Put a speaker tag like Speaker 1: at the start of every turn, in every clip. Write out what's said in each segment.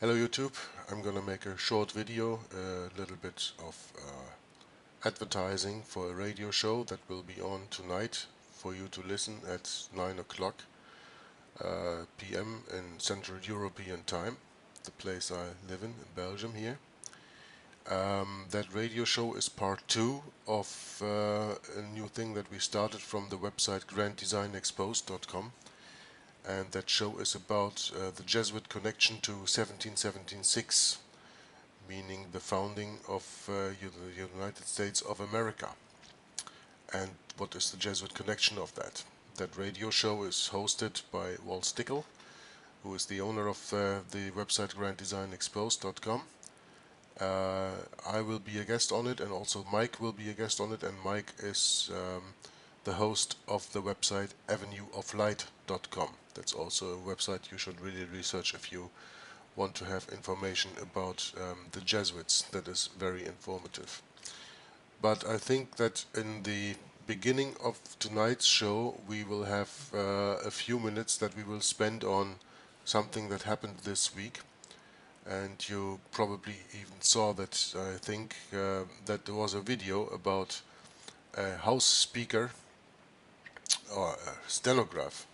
Speaker 1: Hello YouTube, I'm gonna make a short video, a little bit of advertising for a radio show that will be on tonight for you to listen at 9 o'clock p.m. in Central European time, the place I live in Belgium here. That radio show is part 2 of a new thing that we started from the website granddesignexposed.com, and that show is about the Jesuit connection to 1776, meaning the founding of the United States of America. And what is the Jesuit connection of that? That radio show is hosted by Walt Stickle, who is the owner of the website granddesignexposed.com. I will be a guest on it, and also Mike will be a guest on it, and Mike is the host of the website avenueoflight.com. That's also a website you should really research if you want to have information about the Jesuits. That is very informative. But I think that in the beginning of tonight's show we will have a few minutes that we will spend on something that happened this week. And you probably even saw that, I think, that there was a video about a house speaker or a stenographer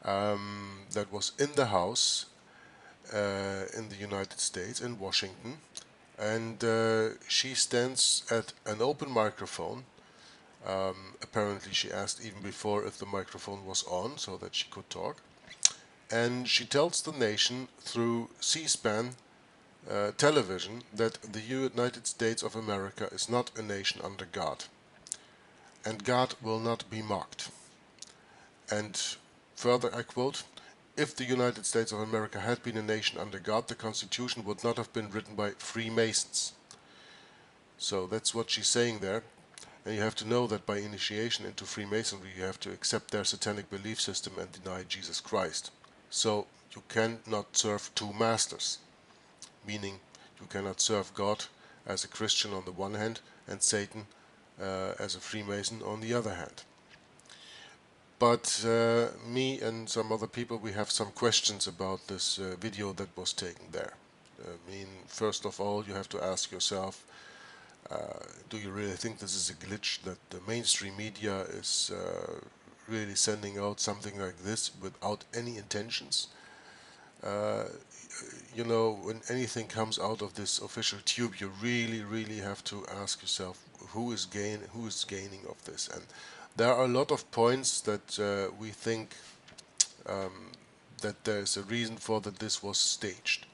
Speaker 1: that was in the house in the United States, in Washington, and she stands at an open microphone. Apparently she asked even before if the microphone was on so that she could talk, and she tells the nation through C-SPAN television that the United States of America is not a nation under God, and God will not be mocked. And further I quote, "If the United States of America had been a nation under God, the Constitution would not have been written by freemasons." So that's what she's saying there. And you have to know that by initiation into Freemasonry you have to accept their satanic belief system and deny Jesus Christ. So you cannot serve two masters, meaning you cannot serve God as a Christian on the one hand and Satan as a Freemason on the other hand. But me and some other people, we have some questions about this video that was taken there. I mean, first of all, you have to ask yourself, do you really think this is a glitch, that the mainstream media is really sending out something like this without any intentions? You know, when anything comes out of this official tube, you really have to ask yourself who is gaining of this. And there are a lot of points that we think that there's a reason for that this was staged.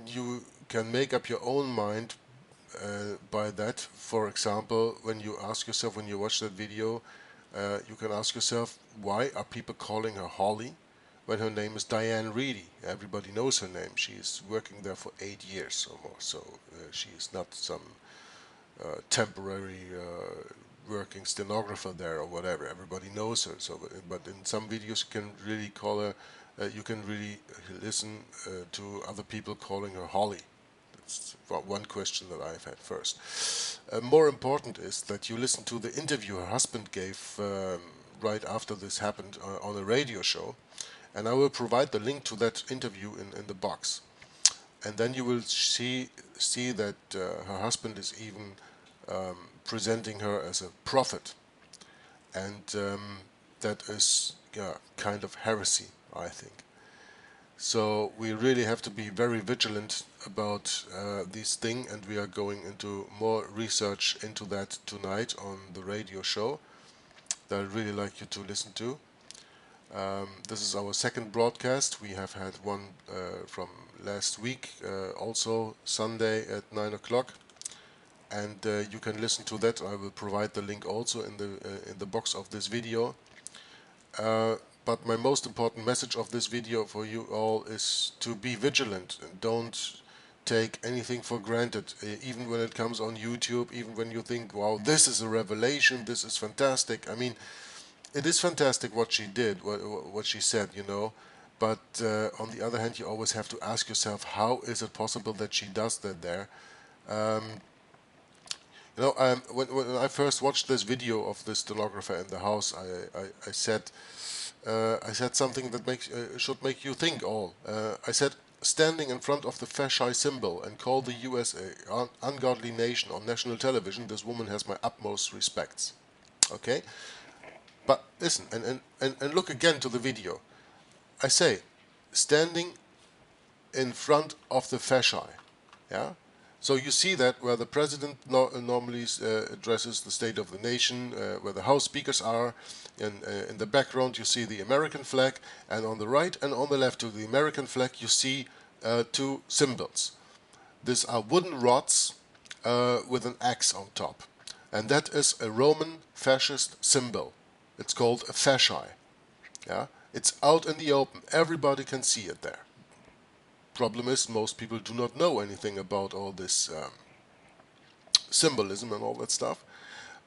Speaker 1: You can make up your own mind by that. For example, when you ask yourself, when you watch that video, you can ask yourself, why are people calling her Holly when her name is Diane Reidy? Everybody knows her name. She is working there for 8 years or more, so she is not some temporary working stenographer there or whatever. Everybody knows her. So, but in some videos you can really call her. You can really listen to other people calling her Holly. That's one question that I've had first. More important is that you listen to the interview her husband gave right after this happened on a radio show, and I will provide the link to that interview in the box. And then you will see that her husband is even presenting her as a prophet, and that is kind of heresy, I think. So we really have to be very vigilant about this thing, and we are going into more research into that tonight on the radio show that I'd really like you to listen to. This is our second broadcast. We have had one from last week, also Sunday at 9 o'clock, and you can listen to that. I will provide the link also in the box of this video. But my most important message of this video for you all is to be vigilant and don't take anything for granted, even when it comes on YouTube, even when you think, wow, this is a revelation, this is fantastic. I mean, it is fantastic what she did, what she said, you know, but on the other hand, you always have to ask yourself, how is it possible that she does that there? You know, when I first watched this video of this stenographer in the house, I said, I said something that should make you think all. I said, standing in front of the fasci symbol and call the USA an ungodly nation on national television, this woman has my utmost respects. Okay? But listen, and look again to the video. I say, standing in front of the fasci. Yeah? So you see that where the president normally addresses the state of the nation, where the House speakers are, and in the background you see the American flag, and on the right and on the left to the American flag you see two symbols. These are wooden rods with an X on top, and that is a Roman fascist symbol. It's called a fasci. Yeah, it's out in the open. Everybody can see it there. Problem is, most people do not know anything about all this symbolism and all that stuff,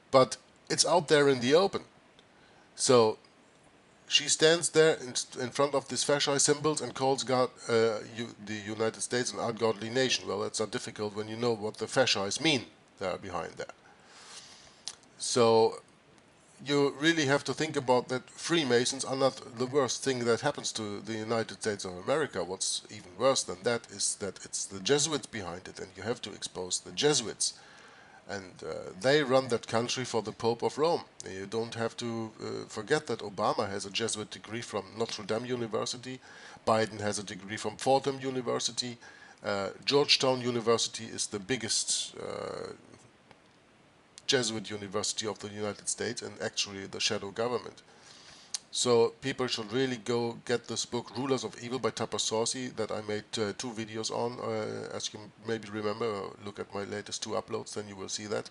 Speaker 1: but it's out there in the open. So she stands there in front of these fasci symbols and calls God, the United States, an ungodly nation. Well, that's not difficult when you know what the fascis mean there behind that. So you really have to think about that. Freemasons are not the worst thing that happens to the United States of America. What's even worse than that is that it's the Jesuits behind it, and you have to expose the Jesuits. And they run that country for the Pope of Rome. You don't have to forget that Obama has a Jesuit degree from Notre Dame University. Biden has a degree from Fordham University. Georgetown University is the biggest Jesuit university of the United States, and actually the shadow government. So people should really go get this book, Rulers of Evil by Tapasauci, that I made 2 videos on. As you maybe remember, look at my latest 2 uploads, then you will see that.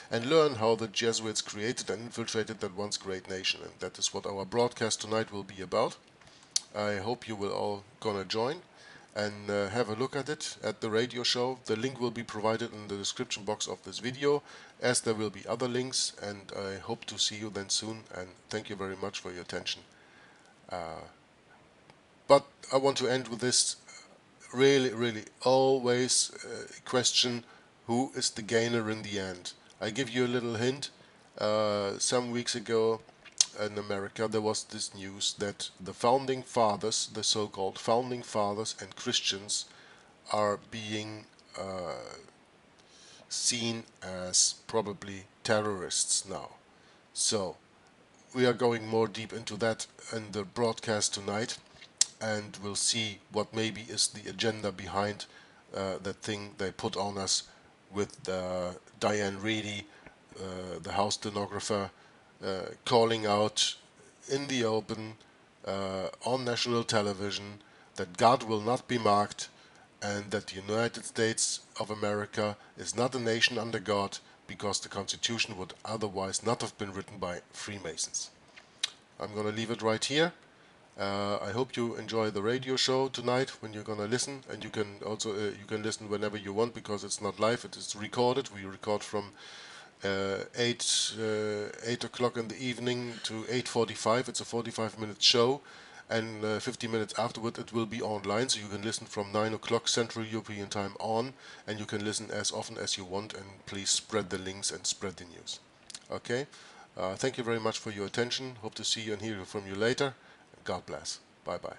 Speaker 1: And learn how the Jesuits created and infiltrated that once great nation. And that is what our broadcast tonight will be about. I hope you will all gonna join and have a look at it at the radio show. The link will be provided in the description box of this video, as there will be other links, and I hope to see you then soon, and thank you very much for your attention. But I want to end with this really always question, who is the gainer in the end? I give you a little hint. Some weeks ago in America there was this news that the founding fathers, the so-called founding fathers and Christians, are being seen as probably terrorists now. So we are going more deep into that in the broadcast tonight, and we'll see what maybe is the agenda behind that thing they put on us with Diane Reidy, the House Stenographer, calling out in the open on national television that God will not be mocked, and that the United States of America is not a nation under God, because the Constitution would otherwise not have been written by Freemasons. I'm going to leave it right here. I hope you enjoy the radio show tonight when you're gonna listen, and you can also you can listen whenever you want, because it's not live; it is recorded. We record from 8 o'clock in the evening to 8:45. It's a 45-minute show, and 50 minutes afterward it will be online, so you can listen from 9 o'clock Central European Time on, and you can listen as often as you want. And please spread the links and spread the news. Okay. Thank you very much for your attention. Hope to see you and hear from you later. God bless. Bye bye.